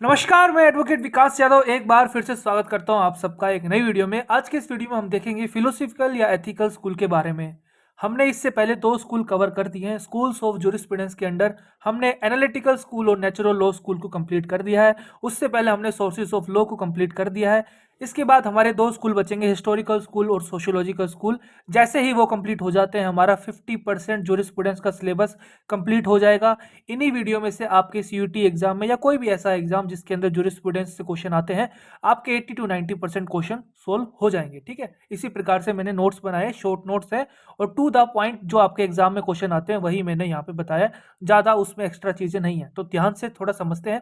नमस्कार, मैं एडवोकेट विकास यादव एक बार फिर से स्वागत करता हूं आप सबका एक नई वीडियो में। आज के इस वीडियो में हम देखेंगे फिलोसफिकल या एथिकल स्कूल के बारे में। हमने इससे पहले दो स्कूल कवर कर दिए हैं। स्कूल्स ऑफ ज्यूरिस्प्रूडेंस के अंडर हमने एनालिटिकल स्कूल और नेचुरल लॉ स्कूल को कंप्लीट कर दिया है। उससे पहले हमने सोर्सेज ऑफ लॉ को कंप्लीट कर दिया है। इसके बाद हमारे दो स्कूल बचेंगे, हिस्टोरिकल स्कूल और सोशियोलॉजिकल स्कूल। जैसे ही वो कंप्लीट हो जाते हैं हमारा 50% ज्यूरिस्प्रूडेंस का सिलेबस कंप्लीट हो जाएगा। इन्हीं वीडियो में से आपके सीयूटी एग्जाम में या कोई भी ऐसा एग्जाम जिसके अंदर ज्यूरिस्प्रूडेंस से क्वेश्चन आते हैं, आपके 80 to 90% क्वेश्चन सोल्व हो जाएंगे। ठीक है, इसी प्रकार से मैंने नोट्स बनाए, शॉर्ट नोट्स है और टू द पॉइंट जो आपके एग्जाम में क्वेश्चन आते हैं वही मैंने यहाँ पे बताया। ज्यादा उसमें एक्स्ट्रा चीजें नहीं है, तो ध्यान से थोड़ा समझते हैं।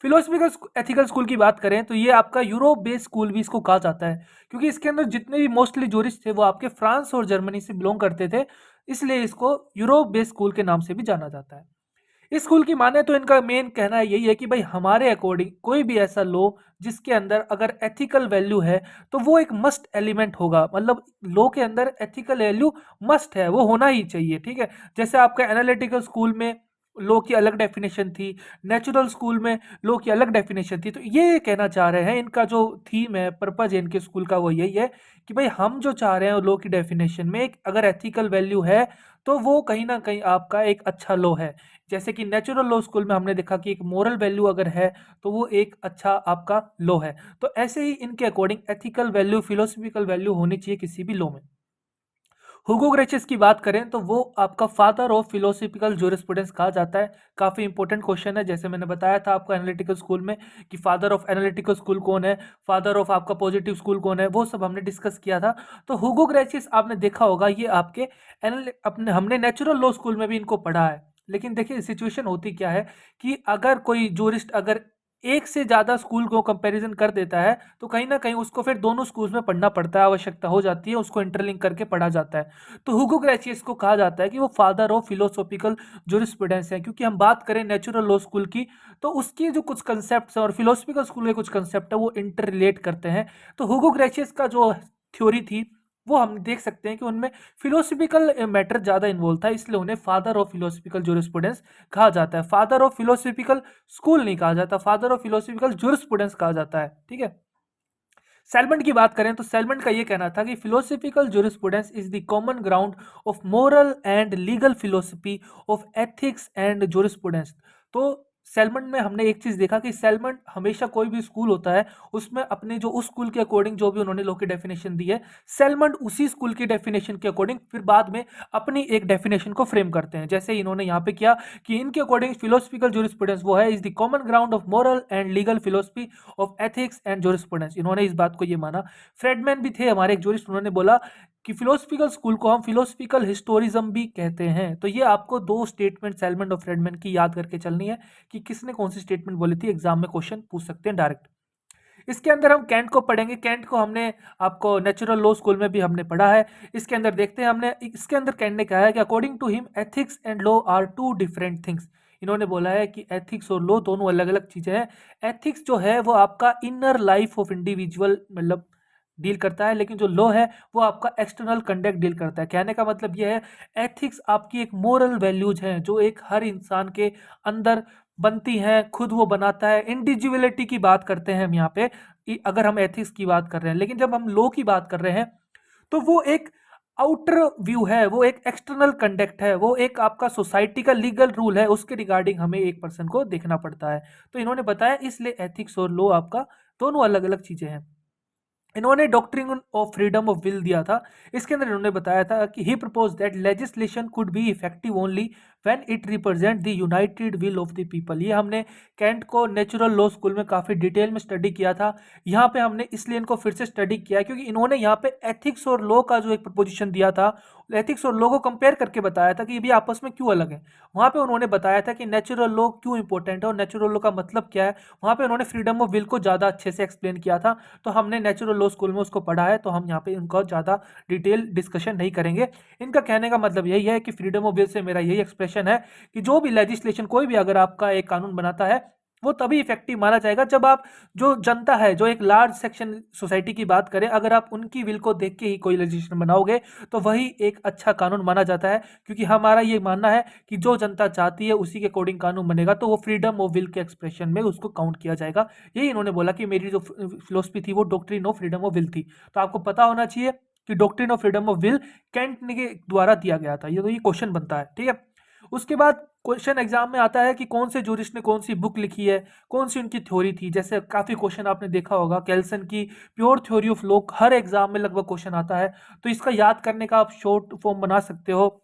फिलोसफिकल एथिकल स्कूल की बात करें तो ये आपका यूरोप बेस्ड स्कूल भी इसको कहा जाता है, क्योंकि इसके अंदर जितने भी मोस्टली जूरिस्ट थे वो आपके फ्रांस और जर्मनी से बिलोंग करते थे, इसलिए इसको यूरोप बेस्ड स्कूल के नाम से भी जाना जाता है। इस स्कूल की माने तो इनका मेन कहना यही है कि भाई हमारे अकॉर्डिंग कोई भी ऐसा लॉ जिसके अंदर अगर एथिकल वैल्यू है तो वो एक मस्ट एलिमेंट होगा। मतलब लॉ के अंदर एथिकल वैल्यू मस्ट है, वो होना ही चाहिए। ठीक है, जैसे आपका एनालिटिकल स्कूल में लॉ की अलग डेफिनेशन थी, नेचुरल स्कूल में लॉ की अलग डेफिनेशन थी। तो ये कहना चाह रहे हैं, इनका जो थीम है, पर्पज है इनके स्कूल का वो यही है कि भाई हम जो चाह रहे हैं लॉ की डेफिनेशन में एक अगर एथिकल वैल्यू है तो वो कहीं ना कहीं आपका एक अच्छा लॉ है। जैसे कि नेचुरल लॉ स्कूल में हमने देखा कि एक मोरल वैल्यू अगर है तो वो एक अच्छा आपका लॉ है। तो ऐसे ही इनके according ethical value, philosophical value होनी चाहिए किसी भी लॉ में। हुगो ग्रेचियस की बात करें तो वो आपका फादर ऑफ फिलोसफिकल ज्यूरिस्प्रूडेंस कहा जाता है। काफी इंपॉर्टेंट क्वेश्चन है, जैसे मैंने बताया था आपको एनालिटिकल स्कूल में कि फादर ऑफ एनालिटिकल स्कूल कौन है, फादर ऑफ आपका पॉजिटिव स्कूल कौन है, वो सब हमने डिस्कस किया था। तो हुगो ग्रेचियस आपने देखा होगा, ये आपके अपने हमने नेचुरल लॉ स्कूल में भी इनको पढ़ा है। लेकिन देखिए सिचुएशन होती क्या है कि अगर कोई जूरिस्ट अगर एक से ज्यादा स्कूल को कंपैरिजन कर देता है तो कहीं ना कहीं उसको फिर दोनों स्कूल्स में पढ़ना पड़ता है, आवश्यकता हो जाती है, उसको इंटरलिंक करके पढ़ा जाता है। तो हुगो ग्रेचियस को कहा जाता है कि वो फादर ऑफ फिलोसॉफिकल ज्यूरिस्प्रूडेंस है, क्योंकि हम बात करें नेचुरल लॉ स्कूल की तो उसकी जो कुछ कंसेप्ट है और फिलोसफिकल स्कूल के कुछ कंसेप्ट है वो इंटर रिलेट करते हैं। तो हुगो ग्रेचियस का जो थ्योरी थी वो हम देख सकते हैं कि उनमें फिलोसफिकल मैटर ज्यादा इन्वॉल्व था, इसलिए उन्हें फादर ऑफ फिलोसफिकल ज्यूरिस्प्रूडेंस कहा जाता है। फादर ऑफ फिलोसफिकल स्कूल नहीं कहा जाता, फादर ऑफ फिलोसफिकल ज्यूरिस्प्रूडेंस कहा जाता है। ठीक है, सेलमेंट की बात करें तो सेलमेंट का ये कहना था कि philosophical jurisprudence is the common ground of moral and legal philosophy of ethics and jurisprudence. तो सेलमेंट में हमने एक चीज देखा कि सेलमेंट हमेशा कोई भी स्कूल होता है उसमें अपने जो उस स्कूल के अकॉर्डिंग जो भी उन्होंने लॉ की डेफिनेशन दी है, सेलमेंट उसी स्कूल की डेफिनेशन के अकॉर्डिंग फिर बाद में अपनी एक डेफिनेशन को फ्रेम करते हैं। जैसे इन्होंने यहाँ पे किया कि इनके अकॉर्डिंग फिलोसफिकल ज्यूरिस्प्रूडेंस वो है is the common ground of moral and legal philosophy of ethics and jurisprudence. इन्होंने इस बात को ये माना। फ्रेडमैन भी थे हमारे एक ज्यूरिस्ट, उन्होंने बोला कि फिलोसफिकल स्कूल को हम फिलोसफिकल हिस्टोरिज्म भी कहते हैं। तो ये आपको दो स्टेटमेंट सेलमेंट और फ्रेडमैन की याद करके चलनी है कि किसने कौन सी स्टेटमेंट बोली थी, एग्जाम में क्वेश्चन पूछ सकते हैं डायरेक्ट। इसके अंदर हम कैंट को पढ़ेंगे। कैंट को हमने आपको नेचुरल लॉ स्कूल में भी हमने पढ़ा है। इसके अंदर देखते हैं, हमने इसके अंदर कैंट ने कहा है कि according to him ethics and law are two different things. इन्होंने बोला है कि एथिक्स और लॉ दोनों अलग अलग चीजें हैं। एथिक्स जो है वो आपका इनर लाइफ ऑफ इंडिविजुअल मतलब डील करता है, लेकिन जो लॉ है वो आपका एक्सटर्नल कंडक्ट डील करता है। कहने का मतलब यह है एथिक्स आपकी एक मोरल वैल्यूज हैं जो एक हर इंसान के अंदर बनती हैं, खुद वो बनाता है। इंडिविजुअलिटी की बात करते हैं हम यहाँ पे अगर हम एथिक्स की बात कर रहे हैं, लेकिन जब हम लॉ की बात कर रहे हैं तो वो एक आउटर व्यू है, वो एक एक्सटर्नल कंडक्ट है, वो एक आपका सोसाइटी का लीगल रूल है, उसके रिगार्डिंग हमें एक पर्सन को देखना पड़ता है। तो इन्होंने बताया इसलिए एथिक्स और लॉ आपका दोनों अलग अलग चीजें हैं। इन्होंने doctrine of freedom of will दिया था। इसके अंदर इन्होंने बताया था कि he propose that legislation could be effective only when it represent the united will of the people. ये हमने कैंट को नेचुरल लॉ स्कूल में काफी डिटेल में स्टडी किया था। यहाँ पे हमने इसलिए इनको फिर से स्टडी किया क्योंकि इन्होंने यहाँ पे एथिक्स और लॉ का जो एक प्रपोजिशन दिया था, एथिक्स और लॉ को कंपेयर करके बताया था कि ये भी आपस में क्यों अलग है। वहां पे उन्होंने बताया था कि नेचुरल लॉ क्यों इंपॉर्टेंट है और नेचुरल लॉ का मतलब क्या है। वहां पे उन्होंने फ्रीडम ऑफ विल को ज्यादा अच्छे से एक्सप्लेन किया था। तो हमने नेचुरल लॉ स्कूल में उसको पढ़ा है, तो हम यहाँ पे उनका ज़्यादा डिटेल डिस्कशन नहीं करेंगे। इनका कहने का मतलब यही है कि फ्रीडम ऑफ विल से मेरा यही एक्सप्रेशन है कि जो भी लेजिस्लेशन, कोई भी अगर आपका एक कानून बनाता है वो तभी इफेक्टिव माना जाएगा जब आप जो जनता है, जो एक लार्ज सेक्शन सोसाइटी की बात करें, अगर आप उनकी विल को देख के ही कोई लेजिस्लेशन बनाओगे तो वही एक अच्छा कानून माना जाता है। क्योंकि हमारा ये मानना है कि जो जनता चाहती है उसी के अकॉर्डिंग कानून बनेगा, तो वो फ्रीडम ऑफ विल के एक्सप्रेशन में उसको काउंट किया जाएगा। यही इन्होंने बोला कि मेरी जो फिलोसफी थी वो doctrine of freedom of will थी। तो आपको पता होना चाहिए कि doctrine of freedom of will Kant के द्वारा दिया गया था। ये तो ये क्वेश्चन बनता है, ठीक है। उसके बाद क्वेश्चन एग्जाम में आता है कि कौन से जूरिस्ट ने कौन सी बुक लिखी है, कौन सी उनकी थ्योरी थी। जैसे काफी क्वेश्चन आपने देखा होगा, केल्सन की pure theory of law her exam में लगभग क्वेश्चन आता है। तो इसका याद करने का आप शॉर्ट फॉर्म बना सकते हो।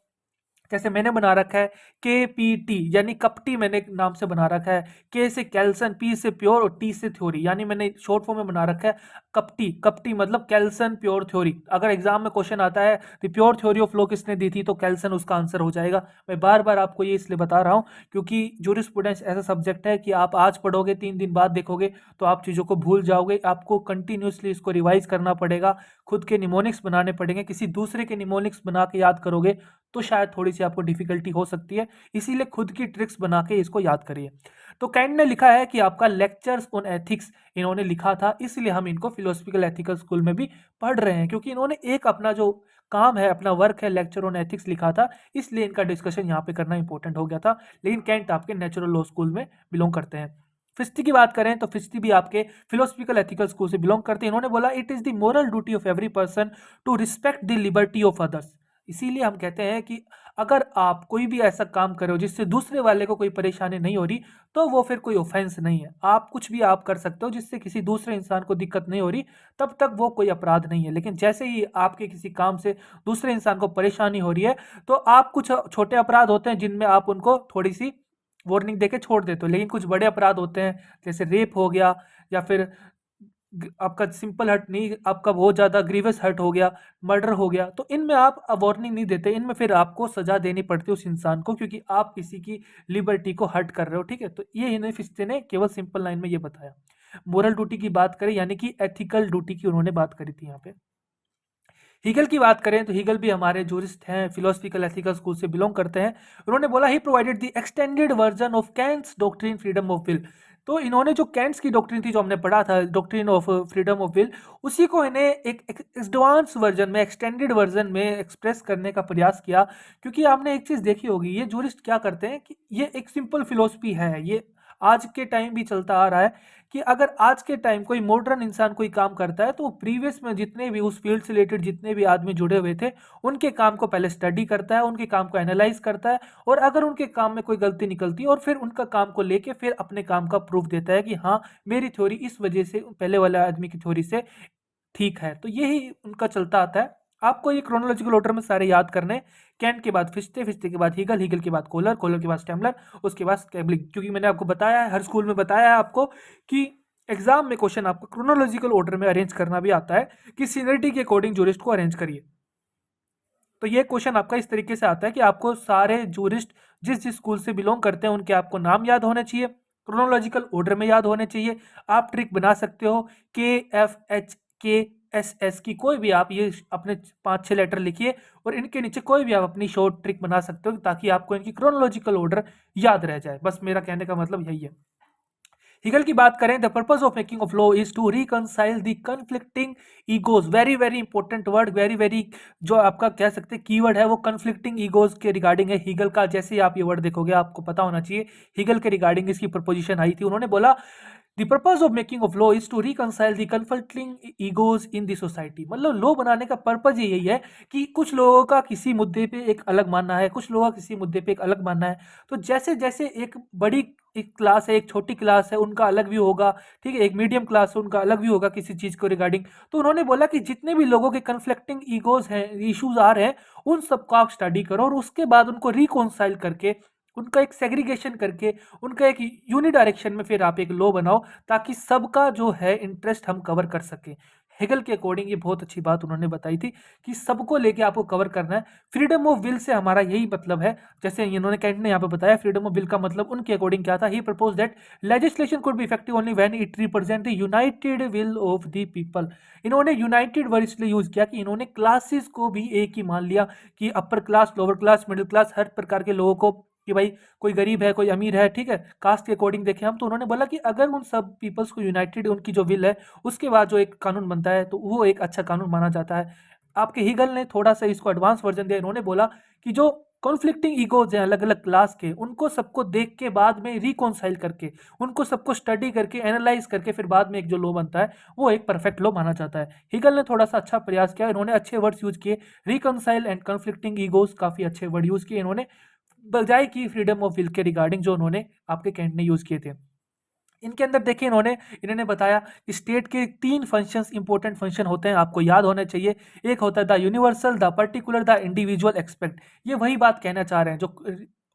जैसे मैंने बना रखा है KPT, यानी कपटी मैंने नाम से बना रखा है। K से कैल्सन, P से प्योर और T से थ्योरी, यानी मैंने शॉर्ट फॉर्म में बना रखा है कपटी। कपटी मतलब कैल्सन प्योर थ्योरी। अगर एग्जाम में क्वेश्चन आता है the pure theory of law किसने दी थी, तो कैल्सन उसका आंसर हो जाएगा। मैं बार बार आपको ये इसलिए बता रहा हूँ क्योंकि जूरिस्प्रूडेंस ऐसा सब्जेक्ट है कि आप आज पढ़ोगे 3 दिन बाद देखोगे तो आप चीज़ों को भूल जाओगे। आपको कंटिन्यूसली इसको रिवाइज करना पड़ेगा, खुद के निमोनिक्स बनाने पड़ेंगे। किसी दूसरे के निमोनिक्स बना के याद करोगे तो शायद थोड़ी सी आपको डिफिकल्टी हो सकती है, इसीलिए खुद की ट्रिक्स बना के इसको याद करिए। तो कैंट ने लिखा है कि आपका लेक्चर्स ऑन एथिक्स इन्होंने लिखा था, इसलिए हम इनको फिलोसफिकल एथिकल स्कूल में भी पढ़ रहे हैं, क्योंकि इन्होंने एक अपना जो काम है, अपना वर्क है, लेक्चर ऑन एथिक्स लिखा था, इसलिए इनका डिस्कशन यहाँ पे करना इंपॉर्टेंट हो गया था। लेकिन कैंट आपके नेचुरल लॉ स्कूल में बिलोंग करते हैं। फिस्टी की बात करें तो फिस्टी भी आपके फिलोसफिकल एथिकल स्कूल से बिलोंग करते हैं। इन्होंने बोला it is the moral duty of every person to respect the liberty of others. इसीलिए हम कहते हैं कि अगर आप कोई भी ऐसा काम कर रहे हो जिससे दूसरे वाले को कोई परेशानी नहीं हो रही, तो वो फिर कोई ऑफेंस नहीं है। आप कुछ भी आप कर सकते हो जिससे किसी दूसरे इंसान को दिक्कत नहीं हो रही, तब तक वो कोई अपराध नहीं है। लेकिन जैसे ही आपके किसी काम से दूसरे इंसान को परेशानी हो रही है, तो आप कुछ छोटे अपराध होते हैं जिनमें आप उनको थोड़ी सी वार्निंग देके छोड़ देते हो। लेकिन कुछ बड़े अपराध होते हैं, जैसे रेप हो गया, या फिर आपका सिंपल हर्ट नहीं, आपका बहुत ज़्यादा ग्रीवस हर्ट हो गया, मर्डर हो गया, तो इनमें आप वार्निंग नहीं देते। इनमें फिर आपको सजा देनी पड़ती है उस इंसान को, क्योंकि आप किसी की लिबर्टी को हर्ट कर रहे हो, ठीक है। तो ये इन्हें फिस्ते ने केवल सिंपल लाइन में ये बताया। मोरल ड्यूटी की बात करें, यानी कि एथिकल ड्यूटी की उन्होंने बात करी थी यहाँ पे। हीगल की बात करें तो हीगल भी हमारे जूरिस्ट हैं, फिलोसफिकल एथिकल स्कूल से बिलोंग करते हैं। उन्होंने बोला he provided the extended version of Kant's doctrine freedom of will. तो इन्होंने जो कैंट्स की डॉक्ट्रिन थी, जो हमने पढ़ा था doctrine of freedom of will, उसी को इन्हें एक एडवांस वर्जन में, एक्सटेंडेड वर्जन में एक्सप्रेस करने का प्रयास किया। क्योंकि आपने एक चीज़ देखी होगी, ये जूरिस्ट क्या करते हैं कि ये एक सिंपल फिलोसफी है, ये आज के टाइम भी चलता आ रहा है कि अगर आज के टाइम कोई मॉडर्न इंसान कोई काम करता है तो वो प्रीवियस में जितने भी उस फील्ड से रिलेटेड जितने भी आदमी जुड़े हुए थे, उनके काम को पहले स्टडी करता है, उनके काम को एनालाइज करता है, और अगर उनके काम में कोई गलती निकलती है और फिर उनका काम को लेके फिर अपने काम का प्रूफ देता है कि हाँ, मेरी थ्योरी इस वजह से पहले वाले आदमी की थ्योरी से ठीक है। तो यही उनका चलता आता है। आपको ये क्रोनोलॉजिकल ऑर्डर में सारे याद करने। कैंट के बाद फिस्टे, फिस्टे के बाद हीगल, हीगल के बाद कोलर, कोलर के बाद स्टेमलर, उसके बाद स्केबलिंग। क्योंकि मैंने आपको बताया है, हर स्कूल में बताया है आपको कि एग्जाम में क्वेश्चन आपको क्रोनोलॉजिकल ऑर्डर में अरेंज करना भी आता है कि सीनियरिटी के अकॉर्डिंग जूरिस्ट को अरेंज करिए। तो ये क्वेश्चन आपका इस तरीके से आता है कि आपको सारे जूरिस्ट जिस जिस स्कूल से बिलोंग करते हैं उनके आपको नाम याद होने चाहिए, क्रोनोलॉजिकल ऑर्डर में याद होने चाहिए। आप ट्रिक बना सकते हो, KFHKSS की कोई भी आप ये अपने 5-6 लेटर लिखिए और इनके नीचे कोई भी आप अपनी शॉर्ट ट्रिक बना सकते हो, ताकि आपको इनकी क्रोनोलॉजिकल ऑर्डर याद रह जाए। बस मेरा कहने का मतलब यही है। हिगल की बात करें, the purpose of making of law is to reconcile the conflicting egos. Very very important word, very very जो आपका कह सकते हैं कीवर्ड है, वो कन्फ्लिक्टिंग ईगोज के रिगार्डिंग है। हिगल का जैसे ही आप ये वर्ड देखोगे आपको पता होना चाहिए हिगल के रिगार्डिंग इसकी प्रपोजिशन आई थी। उन्होंने बोला the purpose of making of law is to reconcile the conflicting egos in the society. मतलब लॉ बनाने का पर्पज ही यही है कि कुछ लोगों का किसी मुद्दे पे एक अलग मानना है, कुछ लोगों का किसी मुद्दे पे एक अलग मानना है। तो जैसे जैसे एक बड़ी एक क्लास है, एक छोटी क्लास है, उनका अलग व्यू होगा, ठीक है, एक मीडियम क्लास है, उनका अलग व्यू होगा किसी चीज को रिगार्डिंग। तो उन्होंने बोला कि जितने भी लोगों के कन्फ्लिक्टिंग ईगोज हैं, इश्यूज आ रहे हैं, उन सबको आप स्टडी करो और उसके बाद उनको रिकॉन्साइल करके, उनका एक सेग्रीगेशन करके, उनका एक यूनिडायरेक्शन में फिर आप एक लॉ बनाओ, ताकि सबका जो है इंटरेस्ट हम कवर कर सकें। हेगल के अकॉर्डिंग ये बहुत अच्छी बात उन्होंने बताई थी कि सबको लेके आपको कवर करना है। फ्रीडम ऑफ विल से हमारा यही मतलब है। जैसे इन्होंने कैंट ने यहाँ पे बताया फ्रीडम ऑफ विल का मतलब उनके अकॉर्डिंग क्या था। He propose that legislation could be effective only when it represent the united will of the people. इन्होंने यूनाइटेड वर्ड इसलिए यूज किया कि इन्होंने क्लासेस को भी एक ही मान लिया कि upper class, lower class, middle class, हर प्रकार के लोगों को कि भाई कोई गरीब है, कोई अमीर है, ठीक है, कास्ट के अकॉर्डिंग देखें हम, तो उन्होंने बोला कि अगर उन सब पीपल्स को यूनाइटेड उनकी जो विल है, उसके बाद जो एक कानून बनता है तो वो एक अच्छा कानून माना जाता है। आपके हीगल ने थोड़ा सा इसको एडवांस वर्जन दिया, इन्होंने बोला कि जो कॉन्फ्लिक्टिंग ईगोज हैं अलग अलग क्लास के, उनको सबको देख के बाद में रिकॉन्साइल करके, उनको सबको स्टडी करके एनालाइज करके फिर बाद में एक जो लॉ बनता है वो एक परफेक्ट लॉ माना जाता है। हीगल ने थोड़ा सा अच्छा प्रयास किया, इन्होंने अच्छे वर्ड्स यूज किए, रिकॉन्साइल एंड कॉन्फ्लिक्टिंग ईगोज, काफी अच्छे वर्ड यूज किए इन्होंने, बजाय की फ्रीडम ऑफ विल के रिगार्डिंग जो उन्होंने आपके कैंट ने यूज किए थे। इनके अंदर देखिए इन्होंने बताया कि स्टेट के 3 फंक्शंस, इंपॉर्टेंट फंक्शन होते हैं, आपको याद होने चाहिए। एक होता है the universal, the particular, the individual expect. ये वही बात कहना चाह रहे हैं जो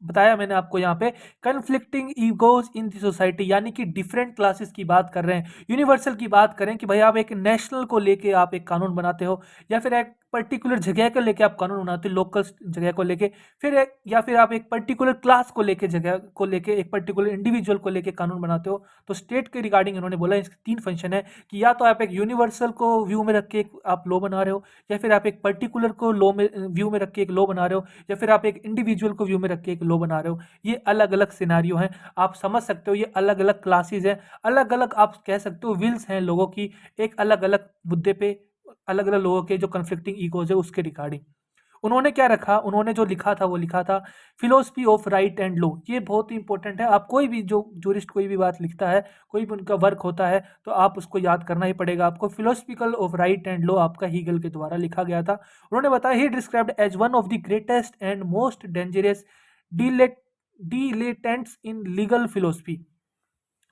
बताया मैंने आपको यहाँ पे, conflicting egos in the society, यानी कि डिफरेंट क्लासेस की बात कर रहे हैं। यूनिवर्सल की बात करें कि भाई आप एक नेशनल को लेके आप एक कानून बनाते हो, या फिर एक पर्टिकुलर जगह को लेके आप कानून बनाते हो, लोकल जगह को लेके, फिर एक या फिर आप एक पर्टिकुलर क्लास को लेके, जगह को लेके, एक पर्टिकुलर इंडिविजुअल को लेके कानून बनाते हो। तो स्टेट के रिगार्डिंग इन्होंने बोला इसके 3 फंक्शन है कि या तो आप एक यूनिवर्सल को व्यू में रख के आप लॉ बना रहे हो, या फिर आप एक पर्टिकुलर को लॉ में व्यू में रख के एक लॉ बना रहे हो, या फिर आप एक इंडिविजुअल को व्यू में रख के एक लॉ बना रहे हो। ये अलग अलग सिनारियो हैं, आप समझ सकते हो, ये अलग अलग क्लासेज हैं, अलग अलग आप कह सकते हो विल्स हैं लोगों की, एक अलग अलग मुद्दे पे अलग अलग लोगों के जो कन्फ्लिक्टिंग ईगोज है उसके रिगार्डिंग। उन्होंने क्या रखा, उन्होंने जो लिखा था वो लिखा था philosophy of right and law. ये बहुत ही इंपॉर्टेंट है, आप कोई भी जो जूरिस्ट कोई भी बात लिखता है, कोई भी उनका वर्क होता है, तो आप उसको याद करना ही पड़ेगा आपको। Philosophical of right and law आपका हीगल के द्वारा लिखा गया था। उन्होंने बताया he described as one of the greatest and most dangerous dilettantes in legal philosophy.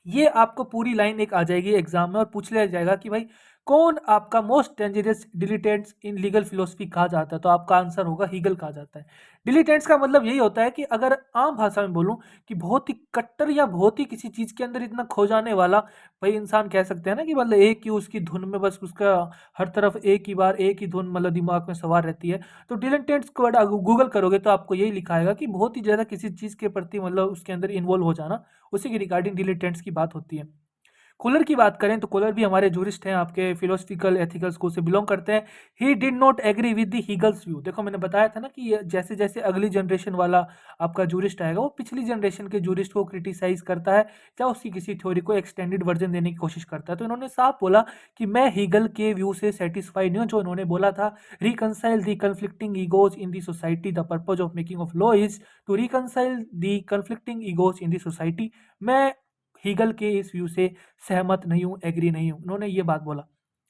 ये आपको पूरी लाइन एक आ जाएगी एग्जाम में और पूछ लिया जाएगा कि भाई कौन आपका most dangerous dilettantes in legal philosophy कहा जाता है, तो आपका आंसर होगा हीगल कहा जाता है। डिलीटेंट्स का मतलब यही होता है कि अगर आम भाषा में बोलूं कि बहुत ही कट्टर या बहुत ही किसी चीज के अंदर इतना खो जाने वाला, भाई इंसान कह सकते हैं ना कि मतलब एक ही उसकी धुन में, बस उसका हर तरफ एक ही बार एक ही धुन मतलब दिमाग में सवार रहती है। तो डिलीटेंट्स को गूगल करोगे तो आपको यही लिखा आएगा कि बहुत ही ज्यादा किसी चीज के प्रति मतलब उसके अंदर इन्वॉल्व हो जाना, उसी के रिगार्डिंग डिलीटेंट्स की बात होती है। कूलर की बात करें तो कूलर भी हमारे जूरिस्ट हैं, आपके फिलोसफिकल एथिकल स्कूल से बिलोंग करते हैं। He did not agree with the Hegel's view. देखो मैंने बताया था ना कि जैसे जैसे अगली जनरेशन वाला आपका जूरिस्ट आएगा वो पिछली जनरेशन के जूरिस्ट को क्रिटिसाइज करता है या उसकी किसी थ्योरी को एक्सटेंडेड वर्जन देने की कोशिश करता है। तो इन्होंने साफ बोला कि मैं हीगल के व्यू से सेटिस्फाइड नहीं हूँ। जो इन्होंने बोला था, reconcile the conflicting egos in the society, the purpose of making of law is to reconcile the conflicting egos in the society. मैं हीगल के इस व्यू से सहमत नहीं हूँ, एग्री नहीं हूँ, उन्होंने ये बात बोला।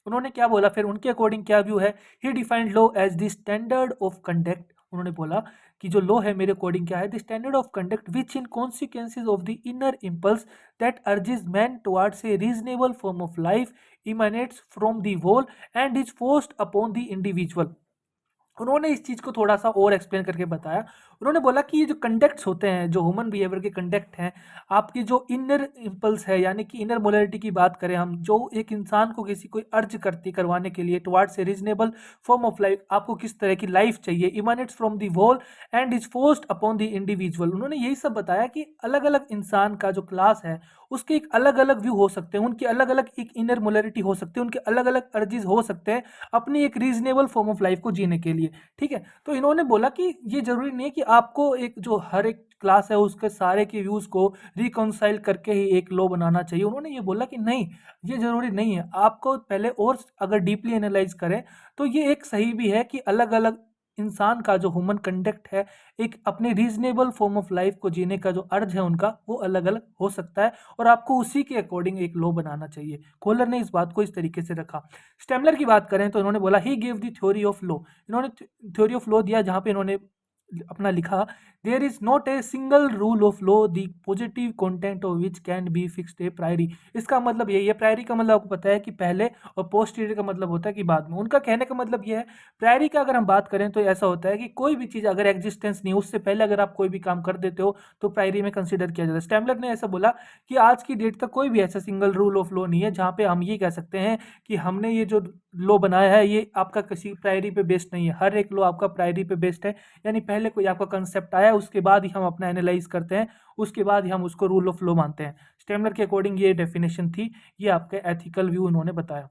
उन्होंने क्या बोला फिर, उनके अकॉर्डिंग क्या व्यू है, he defined law as the standard of conduct. उन्होंने बोला कि जो लॉ है मेरे अकॉर्डिंग क्या है, the standard of conduct which in consequences of the inner impulse that urges man towards a reasonable form of life emanates from the whole and is forced upon the individual. उन्होंने इस चीज को थोड़ा सा और explain करके बताया। उन्होंने बोला कि ये जो कंडक्ट्स होते हैं, जो ह्यूमन बिहेवियर के कंडक्ट हैं, आपकी जो इनर इम्पल्स है यानी कि इनर मोलरिटी की बात करें हम, जो एक इंसान को किसी कोई अर्ज करती करवाने के लिए towards a reasonable form of life, आपको किस तरह की लाइफ चाहिए, emanates from the whole and is forced upon the individual. उन्होंने यही सब बताया कि अलग अलग इंसान का जो क्लास है उसके एक अलग अलग व्यू हो सकते हैं, उनकी अलग अलग एक इनर मोलरिटी हो सकती है, उनके अलग अलग अर्जीज हो सकते हैं अपनी एक रीजनेबल फॉर्म ऑफ लाइफ को जीने के लिए। ठीक है, तो इन्होंने बोला कि ये जरूरी नहीं है कि आपको एक जो हर एक क्लास है उसके सारे के व्यूज को रिकॉन्साइल करके ही एक लॉ बनाना चाहिए। उन्होंने ये बोला कि नहीं, ये जरूरी नहीं है, आपको पहले और अगर डीपली एनालाइज करें तो ये एक सही भी है कि अलग अलग इंसान का जो ह्यूमन कंडक्ट है, एक अपने रीजनेबल फॉर्म ऑफ लाइफ को जीने का जो अर्ज है उनका, वो अलग अलग हो सकता है और आपको उसी के अकॉर्डिंग एक लॉ बनाना चाहिए। कोलर ने इस बात को इस तरीके से रखा। स्टेमलर की बात करें तो इन्होंने बोला he give the theory of law. इन्होंने थ्योरी ऑफ लॉ दिया जहां पे इन्होंने अपना लिखा, there is not a single rule of law the positive content of which can be fixed a priori. इसका मतलब यही है, प्रायरी का मतलब आपको पता है कि पहले और पोस्टीरियर का मतलब होता है कि बाद में। उनका कहने का मतलब यह है, प्रायरी का अगर हम बात करें तो ऐसा होता है कि कोई भी चीज अगर एग्जिस्टेंस नहीं, उससे पहले अगर आप कोई भी काम कर देते हो तो प्रायरी में कंसिडर किया जाता है। स्टैमलर ने ऐसा बोला कि आज की डेट तक कोई भी ऐसा सिंगल रूल ऑफ लॉ नहीं है जहां पे हम ये कह सकते हैं कि हमने ये जो लॉ बनाया है ये आपका किसी प्रायरी पे बेस्ड नहीं है। हर एक लॉ आपका प्रायरी पे बेस्ड है, यानी पहले कोई आपका कंसेप्ट आया उसके बाद ही हम अपना एनालाइज करते हैं, उसके बाद ही हम उसको रूल ऑफ लॉ मानते हैं। स्टेमलर के अकॉर्डिंग ये डेफिनेशन थी, ये आपके एथिकल व्यू उन्होंने बताया।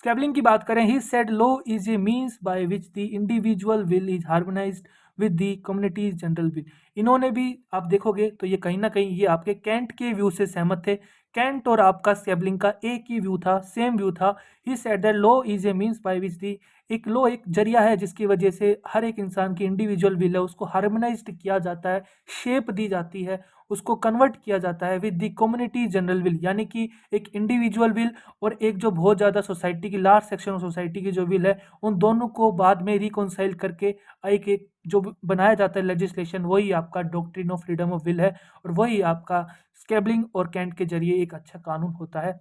स्केबलिंग की बात करें, he said law is a means by which the individual will is harmonised with the community general will. इन्होंने भी आप देखोगे तो ये कहीं ना कहीं ये आपके कैंट के व्यू से सहमत थे। कैंट और आपका स्केबलिंग का एक ही व्यू था, सेम व्यू था। He said that law is a means by which the, एक लॉ एक जरिया है जिसकी वजह से हर एक इंसान की इंडिविजुअल विल है उसको हार्मोनाइज्ड किया जाता है, शेप दी जाती है, उसको कन्वर्ट किया जाता है with the community general will, यानी कि एक इंडिविजुअल विल और एक जो बहुत ज़्यादा सोसाइटी की लार्ज सेक्शन ऑफ सोसाइटी की जो विल है, उन दोनों को बाद में रिकॉन्साइल करके एक जो बनाया जाता है लेजिस्लेशन, वही आपका doctrine of freedom of will है और वही आपका स्केबलिंग और कैंट के जरिए एक अच्छा कानून होता है।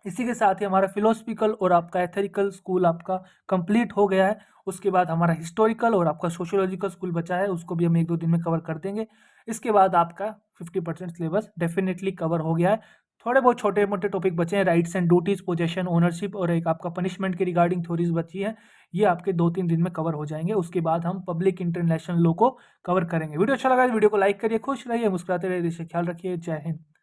इसी के साथ ही हमारा फिलोसफिकल और आपका एथेरिकल स्कूल आपका कंप्लीट हो गया है। उसके बाद हमारा हिस्टोरिकल और आपका सोशियोलॉजिकल स्कूल बचा है, उसको भी हम 1-2 दिन में कवर कर देंगे। इसके बाद आपका 50% सिलेबस डेफिनेटली कवर हो गया है। थोड़े बहुत छोटे-मोटे टॉपिक बचे हैं, rights and duties, possession, ownership और एक आपका पनिशमेंट के रिगार्डिंग थ्योरीज़ बची हैं। ये आपके 2-3 दिन में कवर हो जाएँगे। उसके बाद हम पब्लिक इंटरनेशनल लॉ को कवर करेंगे। वीडियो अच्छा लगा तो वीडियो को लाइक करिए, खुश रहिए, मुस्कुराते रहिए, देश का ख्याल रखिए। जय हिंद।